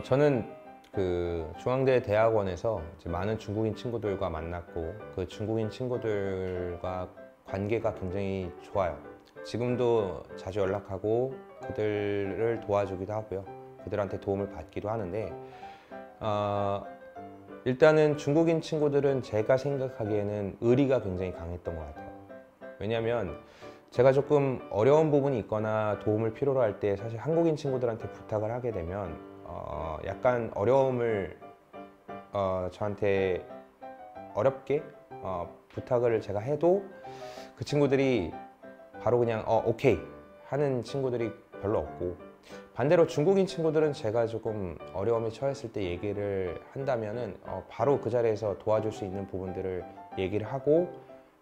저는 그 중앙대 대학원에서 이제 많은 중국인 친구들과 만났고 그 중국인 친구들과 관계가 굉장히 좋아요. 지금도 자주 연락하고 그들을 도와주기도 하고요. 그들한테 도움을 받기도 하는데 일단은 중국인 친구들은 제가 생각하기에는 의리가 굉장히 강했던 것 같아요. 왜냐하면 제가 조금 어려운 부분이 있거나 도움을 필요로 할 때 사실 한국인 친구들한테 부탁을 하게 되면 약간 어려움을 저한테 어렵게 부탁을 제가 해도 그 친구들이 바로 그냥 오케이 하는 친구들이 별로 없고, 반대로 중국인 친구들은 제가 조금 어려움에 처했을 때 얘기를 한다면은 바로 그 자리에서 도와줄 수 있는 부분들을 얘기를 하고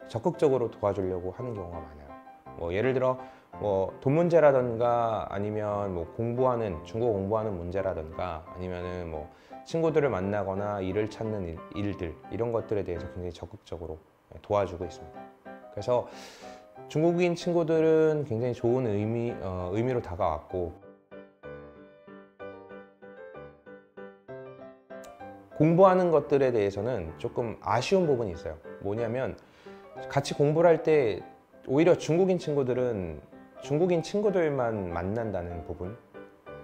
적극적으로 도와주려고 하는 경우가 많아요. 뭐 예를 들어 뭐 돈 문제라든가 아니면 뭐 중국어 공부하는 문제라든가 아니면은 뭐 친구들을 만나거나 일을 찾는 일들, 이런 것들에 대해서 굉장히 적극적으로 도와주고 있습니다. 그래서 중국인 친구들은 굉장히 좋은 의미로 다가왔고, 공부하는 것들에 대해서는 조금 아쉬운 부분이 있어요. 뭐냐면 같이 공부를 할 때 오히려 중국인 친구들은 중국인 친구들만 만난다는 부분.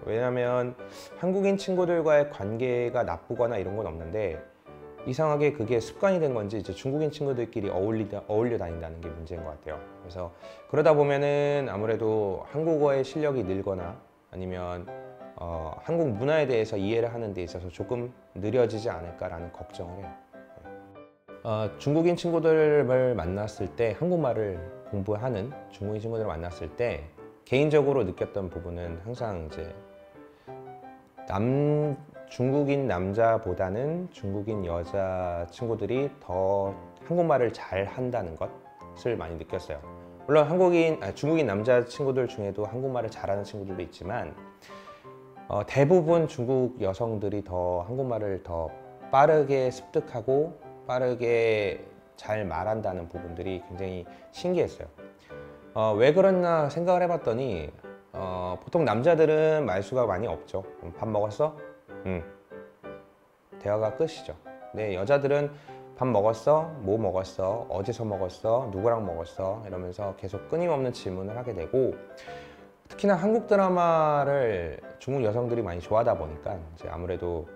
왜냐면 한국인 친구들과의 관계가 나쁘거나 이런 건 없는데 이상하게 그게 습관이 된 건지 이제 중국인 친구들끼리 어울려 다닌다는 게 문제인 것 같아요. 그래서 그러다 보면은 아무래도 한국어의 실력이 늘거나 아니면 한국 문화에 대해서 이해를 하는 데 있어서 조금 느려지지 않을까라는 걱정을 해요. 중국인 친구들을 만났을 때, 한국말을 공부하는 중국인 친구들을 만났을 때 개인적으로 느꼈던 부분은 항상 이제 중국인 남자보다는 중국인 여자 친구들이 더 한국말을 잘 한다는 것을 많이 느꼈어요. 물론 중국인 남자 친구들 중에도 한국말을 잘하는 친구들도 있지만 대부분 중국 여성들이 더 한국말을 더 빠르게 습득하고 빠르게 잘 말한다는 부분들이 굉장히 신기했어요. 왜 그랬나 생각을 해봤더니 보통 남자들은 말수가 많이 없죠. 밥 먹었어? 응. 대화가 끝이죠. 근데 여자들은 밥 먹었어? 뭐 먹었어? 어디서 먹었어? 누구랑 먹었어? 이러면서 계속 끊임없는 질문을 하게 되고, 특히나 한국 드라마를 중국 여성들이 많이 좋아하다 보니까 이제 아무래도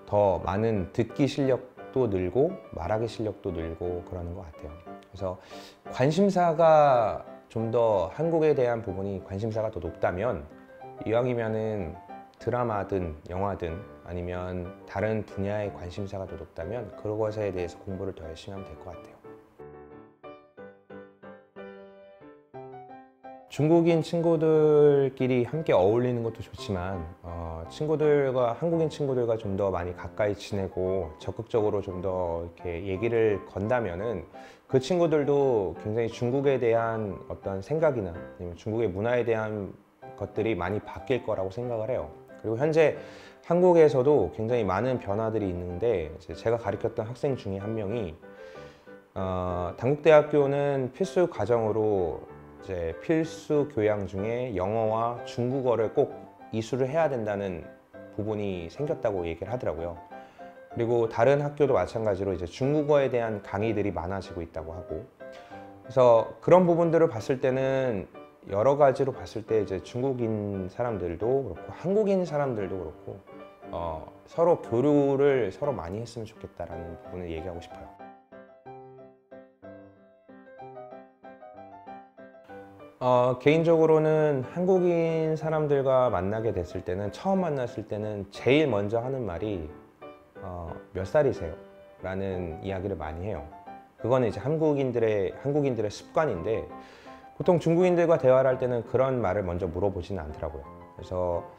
더 많은 듣기 실력도 늘고 말하기 실력도 늘고 그러는 것 같아요. 그래서 관심사가 좀 더 한국에 대한 부분이 관심사가 더 높다면, 이왕이면은 드라마든 영화든 아니면 다른 분야의 관심사가 더 높다면 그것에 대해서 공부를 더 열심히 하면 될 것 같아요. 중국인 친구들끼리 함께 어울리는 것도 좋지만 한국인 친구들과 좀 더 많이 가까이 지내고 적극적으로 좀 더 이렇게 얘기를 건다면은 그 친구들도 굉장히 중국에 대한 어떤 생각이나 아니면 중국의 문화에 대한 것들이 많이 바뀔 거라고 생각을 해요. 그리고 현재 한국에서도 굉장히 많은 변화들이 있는데, 제가 가르쳤던 학생 중에 한 명이 단국대학교는 필수 과정으로 이제 필수 교양 중에 영어와 중국어를 꼭 이수를 해야 된다는 부분이 생겼다고 얘기를 하더라고요. 그리고 다른 학교도 마찬가지로 이제 중국어에 대한 강의들이 많아지고 있다고 하고, 그래서 그런 부분들을 봤을 때는 여러 가지로 봤을 때 이제 중국인 사람들도 그렇고 한국인 사람들도 그렇고 서로 교류를 서로 많이 했으면 좋겠다라는 부분을 얘기하고 싶어요. 개인적으로는 한국인 사람들과 만나게 됐을 때는, 처음 만났을 때는 제일 먼저 하는 말이 몇 살이세요? 라는 이야기를 많이 해요. 그거는 이제 한국인들의 습관인데, 보통 중국인들과 대화를 할 때는 그런 말을 먼저 물어보지는 않더라고요. 그래서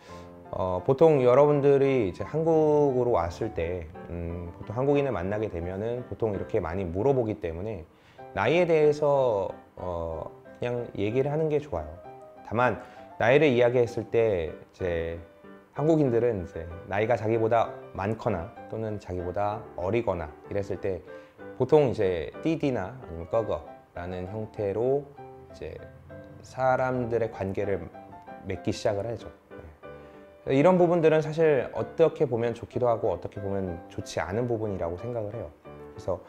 보통 여러분들이 이제 한국으로 왔을 때 보통 한국인을 만나게 되면은 보통 이렇게 많이 물어보기 때문에 나이에 대해서 그냥 얘기를 하는 게 좋아요. 다만 나이를 이야기했을 때 이제 한국인들은 이제 나이가 자기보다 많거나 또는 자기보다 어리거나 이랬을 때 보통 이제 띠디나 아니면 꺼거라는 형태로 이제 사람들의 관계를 맺기 시작을 하죠. 이런 부분들은 사실 어떻게 보면 좋기도 하고 어떻게 보면 좋지 않은 부분이라고 생각을 해요. 그래서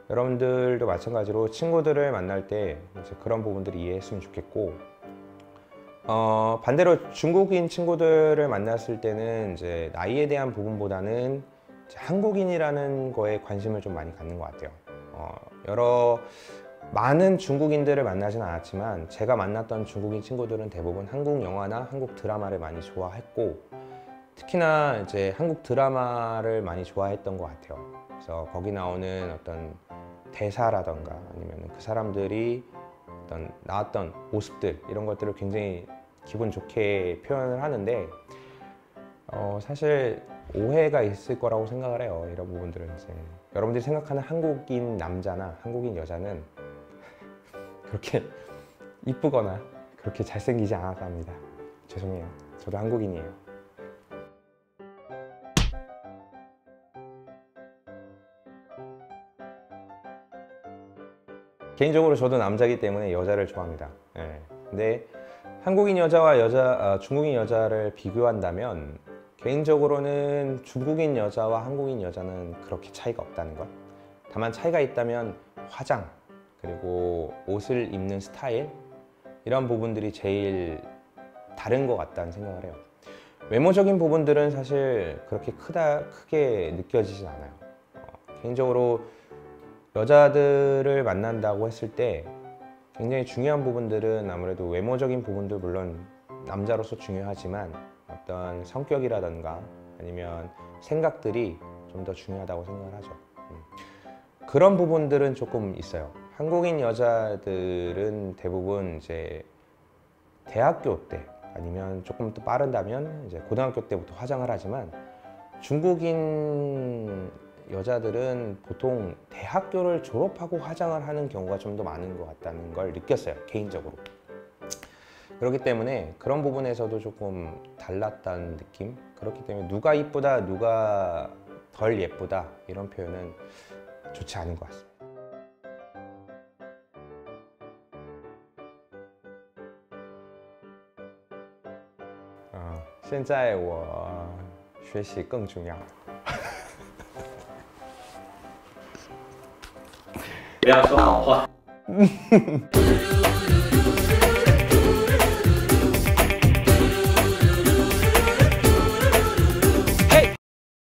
여러분들도 마찬가지로 친구들을 만날 때 이제 그런 부분들을 이해했으면 좋겠고, 반대로 중국인 친구들을 만났을 때는 이제 나이에 대한 부분보다는 이제 한국인이라는 거에 관심을 좀 많이 갖는 것 같아요. 여러 많은 중국인들을 만나진 않았지만 제가 만났던 중국인 친구들은 대부분 한국 영화나 한국 드라마를 많이 좋아했고, 특히나 이제 한국 드라마를 많이 좋아했던 것 같아요. 그래서 거기 나오는 어떤 대사라던가 아니면 그 사람들이 어떤 나왔던 모습들, 이런 것들을 굉장히 기분 좋게 표현을 하는데, 사실 오해가 있을 거라고 생각을 해요. 이런 부분들은 이제 여러분들이 생각하는 한국인 남자나 한국인 여자는 그렇게 이쁘거나 그렇게 잘생기지 않아서 합니다. 죄송해요. 저도 한국인이에요. 개인적으로 저도 남자이기 때문에 여자를 좋아합니다. 예. 근데 한국인 여자와 중국인 여자를 비교한다면 개인적으로는 중국인 여자와 한국인 여자는 그렇게 차이가 없다는 것. 다만 차이가 있다면 화장, 그리고 옷을 입는 스타일, 이런 부분들이 제일 다른 것 같다는 생각을 해요. 외모적인 부분들은 사실 그렇게 크게 느껴지진 않아요. 개인적으로 여자들을 만난다고 했을 때 굉장히 중요한 부분들은 아무래도 외모적인 부분도 물론 남자로서 중요하지만 어떤 성격이라던가 아니면 생각들이 좀 더 중요하다고 생각을 하죠. 그런 부분들은 조금 있어요. 한국인 여자들은 대부분 이제 대학교 때 아니면 조금 더 빠른다면 이제 고등학교 때부터 화장을 하지만, 중국인 여자들은 보통 대학교를 졸업하고 화장을 하는 경우가 좀 더 많은 것 같다는 걸 느꼈어요, 개인적으로. 그렇기 때문에 그런 부분에서도 조금 달랐다는 느낌? 그렇기 때문에 누가 이쁘다, 누가 덜 예쁘다, 이런 표현은 좋지 않은 것 같습니다. 现在我学习更重要。不要说好话。